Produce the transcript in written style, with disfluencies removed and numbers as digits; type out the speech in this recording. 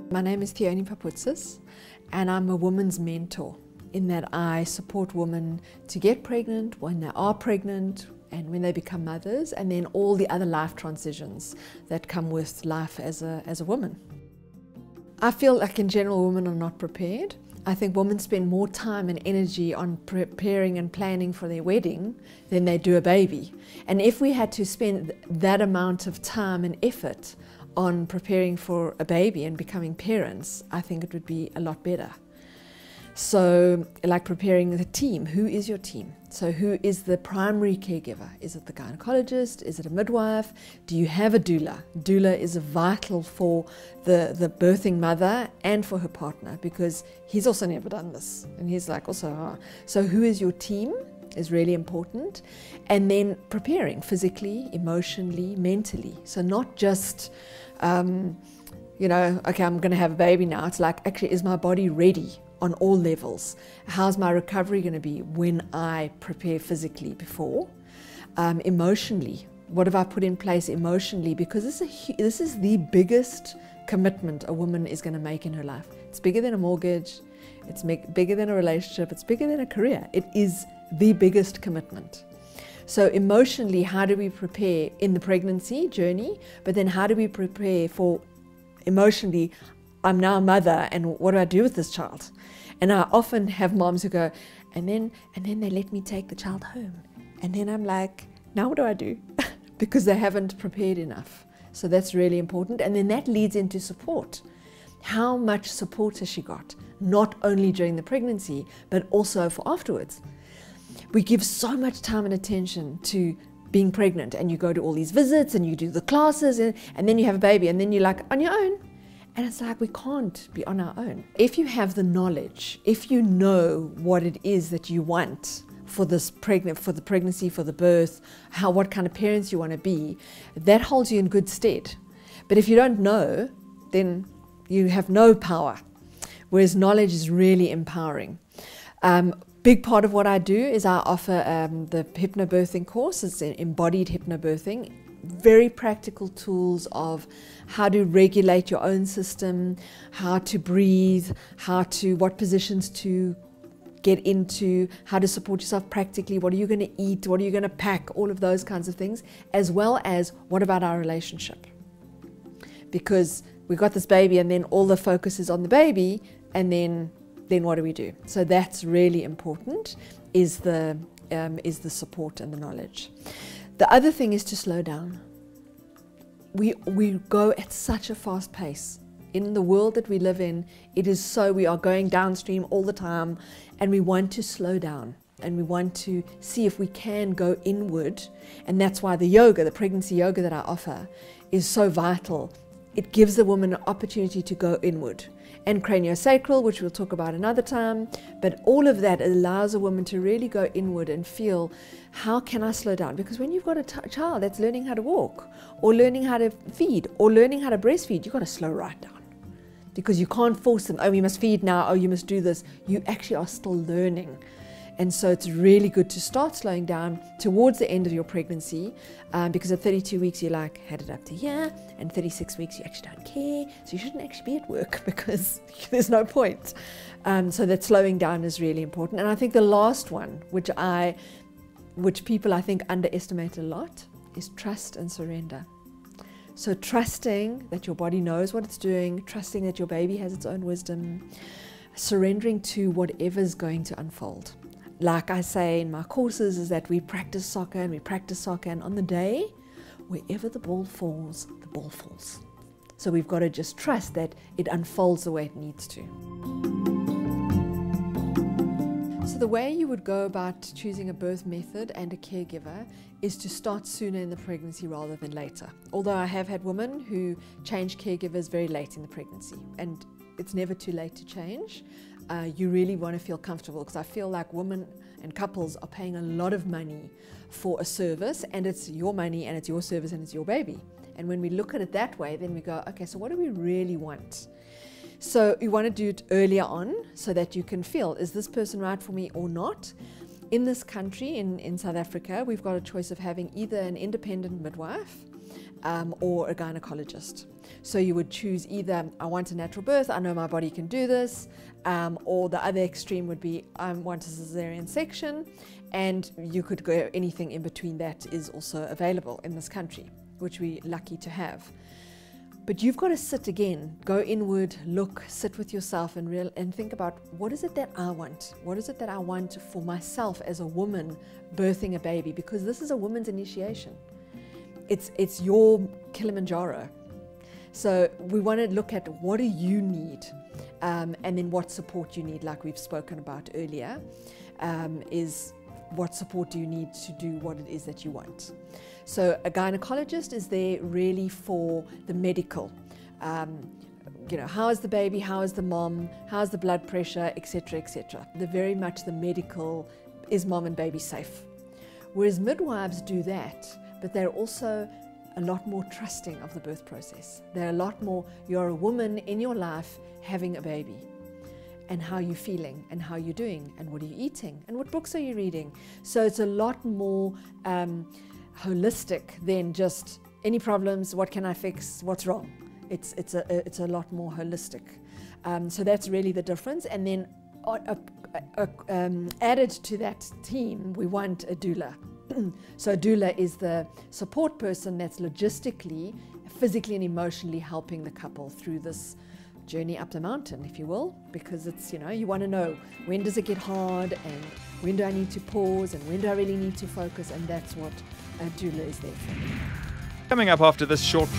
My name is Theoni and I'm a woman's mentor in that I support women to get pregnant, when they are pregnant, and when they become mothers, and then all the other life transitions that come with life as a woman. I feel like in general women are not prepared. I think women spend more time and energy on preparing and planning for their wedding than they do a baby. And if we had to spend that amount of time and effort on preparing for a baby and becoming parents, I think it would be a lot better. So, like preparing the team, who is your team? So who is the primary caregiver? Is it the gynecologist? Is it a midwife? Do you have a doula? Doula is vital for the birthing mother and for her partner, because he's also never done this. And he's like also, So who is your team is really important. And then preparing physically, emotionally, mentally. So not just, okay, I'm going to have a baby now. It's like, actually, is my body ready on all levels? How's my recovery going to be when I prepare physically before? Emotionally, what have I put in place emotionally? Because this is the biggest commitment a woman is going to make in her life. It's bigger than a mortgage. It's bigger than a relationship. It's bigger than a career. It is the biggest commitment. So emotionally, how do we prepare in the pregnancy journey? But then how do we prepare for emotionally, I'm now a mother, and what do I do with this child? And I often have moms who go, and then they let me take the child home. And then I'm like, now what do I do? Because they haven't prepared enough. So that's really important. And then that leads into support. How much support has she got? Not only during the pregnancy, but also for afterwards. We give so much time and attention to being pregnant, and you go to all these visits and you do the classes, and then you have a baby, and then you're like on your own. And it's like, we can't be on our own. If you have the knowledge, if you know what it is that you want for the pregnancy, for the birth, what kind of parents you want to be, that holds you in good stead. But if you don't know, then you have no power. Whereas knowledge is really empowering. Big part of what I do is I offer the Hypnobirthing course. It's embodied hypnobirthing. Very practical tools of how to regulate your own system, how to breathe, what positions to get into, how to support yourself practically, what are you going to eat, what are you going to pack, all of those kinds of things, as well as what about our relationship? Because we got this baby and then all the focus is on the baby, and then what do we do? So that's really important, is the support and the knowledge. The other thing is to slow down. We go at such a fast pace. In the world that we live in, we are going downstream all the time, and we want to slow down, and we want to see if we can go inward. And that's why the pregnancy yoga that I offer is so vital. It gives the woman an opportunity to go inward. And craniosacral, which we'll talk about another time, but all of that allows a woman to really go inward and feel, how can I slow down? Because when you've got a child that's learning how to walk, or learning how to feed, or learning how to breastfeed, you've got to slow right down. Because you can't force them, oh, you must feed now, oh, you must do this. You actually are still learning. And so it's really good to start slowing down towards the end of your pregnancy, because at 32 weeks you're like, had it up to here, and 36 weeks you actually don't care, so you shouldn't actually be at work because there's no point. So that slowing down is really important. And I think the last one, which people I think underestimate a lot, is trust and surrender. So trusting that your body knows what it's doing, trusting that your baby has its own wisdom, surrendering to whatever's going to unfold. Like I say in my courses, is that we practice soccer, and on the day, wherever the ball falls, the ball falls. So we've got to just trust that it unfolds the way it needs to. So the way you would go about choosing a birth method and a caregiver is to start sooner in the pregnancy rather than later. Although I have had women who change caregivers very late in the pregnancy, and it's never too late to change. You really want to feel comfortable, because I feel like women and couples are paying a lot of money for a service, and it's your money and it's your service and it's your baby. And when we look at it that way, then we go, okay, so what do we really want? So you want to do it earlier on so that you can feel, is this person right for me or not? In this country, in South Africa, we've got a choice of having either an independent midwife or a gynecologist. So you would choose either, I want a natural birth, I know my body can do this, or the other extreme would be, I want a cesarean section, and you could go anything in between. That is also available in this country, which we're lucky to have. But you've got to sit again, go inward, look, sit with yourself and think about, what is it that I want? What is it that I want for myself as a woman birthing a baby? Because this is a woman's initiation. It's your Kilimanjaro. So we want to look at, what do you need? And then what support you need, like we've spoken about earlier, is what support do you need to do what it is that you want. So a gynecologist is there really for the medical. How is the baby, how is the mom, how's the blood pressure, etc., etc. They're very much the medical, is mom and baby safe? Whereas midwives do that, but they're also a lot more trusting of the birth process. They're a lot more, you're a woman in your life having a baby, and how you're feeling, and how you're doing, and what are you eating, and what books are you reading. So it's a lot more holistic than just any problems, what can I fix, what's wrong. It's a lot more holistic. So that's really the difference. And then added to that team, we want a doula. So a doula is the support person that's logistically, physically and emotionally helping the couple through this journey up the mountain, if you will, because it's, you want to know, when does it get hard, and when do I need to pause, and when do I really need to focus, and that's what a doula is there for. Coming up after this short